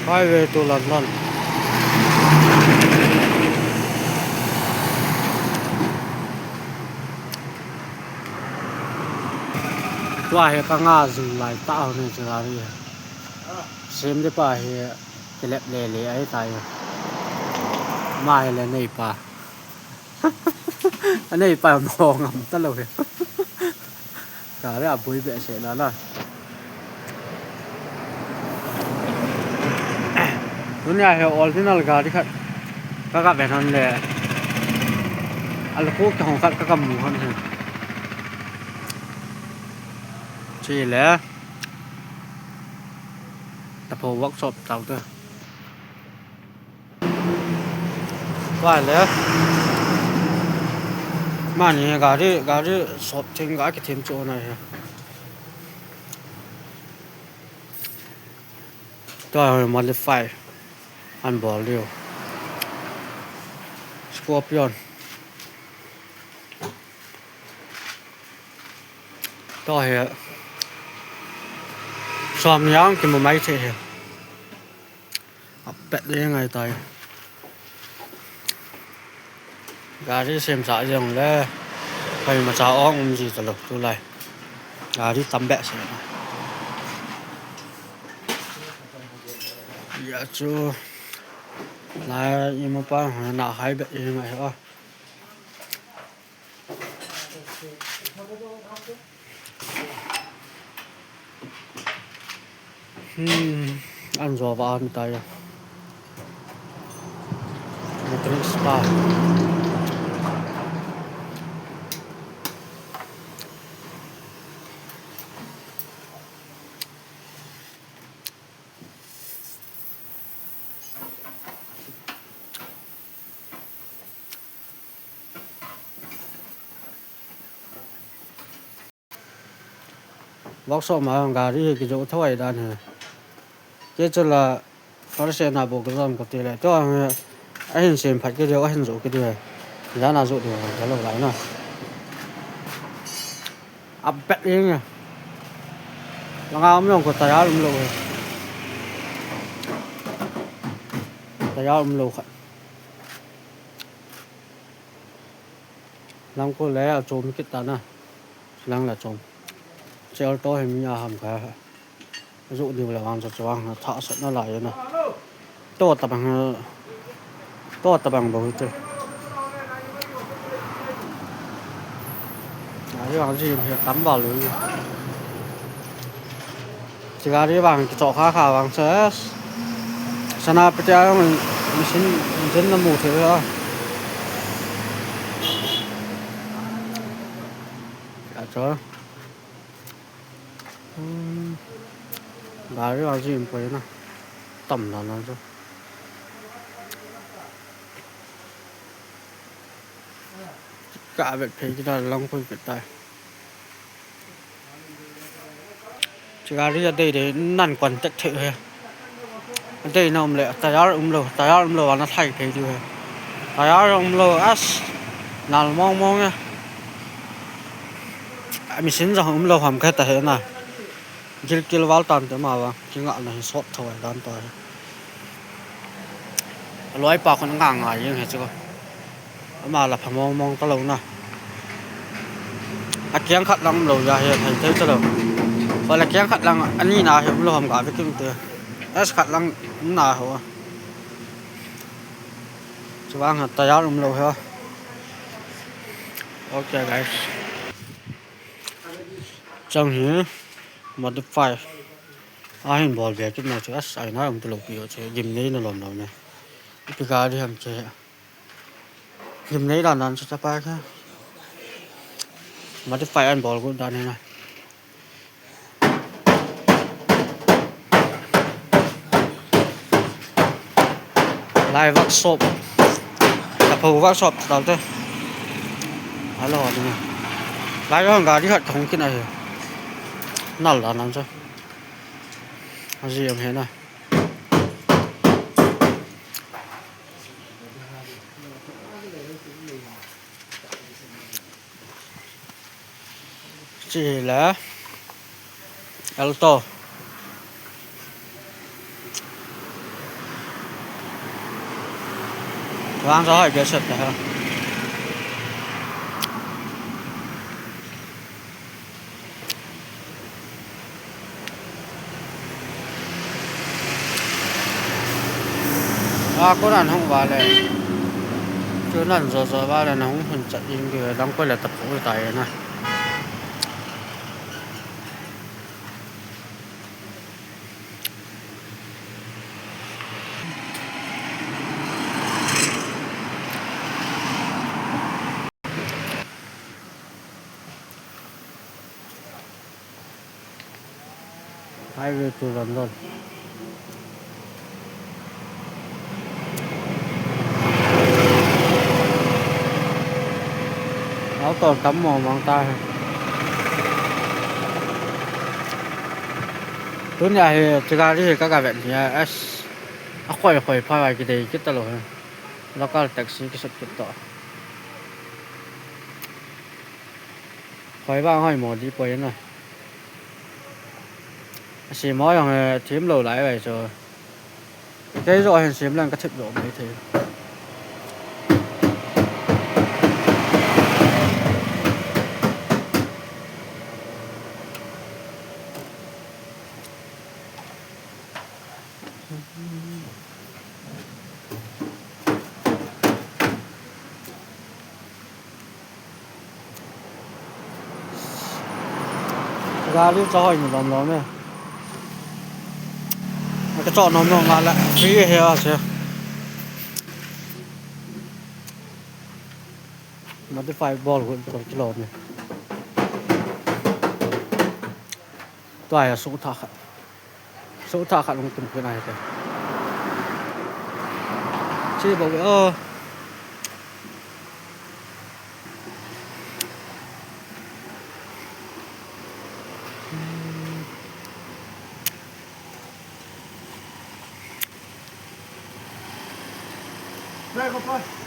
highway to London ว่าเฮก็ง่าสิหลายตาในสถานีเสียมได้ป่าเฮจะเล็บเละๆไอ้ตายมาแล้วในป่าอันนี้ป่ามองอ่ะตลกเลยกะได้อ่ะบุยเบะเสร็จแล้วล่ะตัวนี้เฮออริจินัลกาที่คัดก็กับแบบนั้นแหละอันละพวกของคัดก็กับหมูคันเฮใช่แล้วแต่พอเวิร์กช็อปเต่าตัวว่าแล้วมานี่กาที่สอบถึงกาที่เทมโจนะฮะตัวมันจะไฟอันบอลเร็วสกอร์ปิออนตัวเฮซ้อมยังกินบ่ไม่ใช่เฮเป็ดได้ยังไงตายกาที่เสียมสะยังแล้วไปมาจ้าอ้องสิตลกตัวไรกาที่ตำแบะเสียอย่าจูนายยังมาป้าหาหน้าหายแบบยังไงวะอันจอบานตายมันตริสปาบอกสมาของการที่กิจวัตรถวายด้านเหรอเจ้าละเขาเสียหน้าบุกร้อนกับตีเลยตัวไอ้เห็นเสียงผัดก็เดียวไอ้เห็นโจก็เดียวย้านหน้าโจเดียวจะลงไหลเนาะอับเป็ดเองไงแล้วก็ไม่ต้องกดตายแล้วมันลงเลยตายแล้วมันลงค่ะลำก็แล้วโจมคิดตานะลำละโจมเจ้าตัวให้มีอาหารแค่dụ điều là làm cho choang thọ sẽ nó lại nè to tập bằng bầu trời đấy bằng gì thì tắm vào lưới chỉ ra đi bằng chỗ khá khá bằng sẽ sana peta mình xin là một thế thôi à cho đó là gì vậy nè tầm là nó chứ cả việc thấy cái là long khôi việt tài chỉ ra đây để năn quần tách thự hay đây nó lại tài áo lầu nó thay thế chứ tài áo lầu as nào mong nha mình xin rằng lầu hầm cái tài này Gil vào tàn tới mà vâng, cái ngọn này sốt thôi đan tới. Lối bạc con ngang ngài như thế chứ. Mà là phải mong cái lâu nè. Kiếng khát lăng lâu ra hiện thành thế cho đâu. Gọi là kiếng khát lăng anh nhìn nào hiện lâu hầm cả với kim tiền. Khát lăng nào hả? Chứ vâng, tay áo lắm lâu hả? Ok guys. Trong here modify ai bỏ về chút nào chứ ai nói ông tôi lục biểu chứ dìm đấy nó làm đâu này cái gà đi làm chơi dìm đấy là làm sao ta cái modify anh bỏ cũng đàn này lại workshop tập hồ workshop đầu tiên alo này lại cái gà đi hạt không cái này nở là làm sao gì em thế này chỉ là alto วางจะให้เบียร์เสร็จนะครับก็นั่นห้องว่าเลยคือนั่นจะว่าเลยนะห้องคนจัดยิงคือต้องไปเลยตะปูตายนะHighway to London เอาตอนตำหมอมองตาตัวใหญ่จะการที่ก็แบบนี้ค่อยพาไปกี่เดือนกี่ตลอดแล้วก็แท็กซี่ก็สุดต่อค่อยบ้างให้หมอดีไปหน่อยสีหมออย่างทีมเราหลายไปจนcái rồi hình xím lần cái thịt độ mấy thế ra đi cho hỏi một lần đó nè cái chọn nó ngon lại phí heo chứ mà cái phải bò của cái lột này toài là số thạc lông từng cái này kìa chứ bảo vệ Đây, con ơi.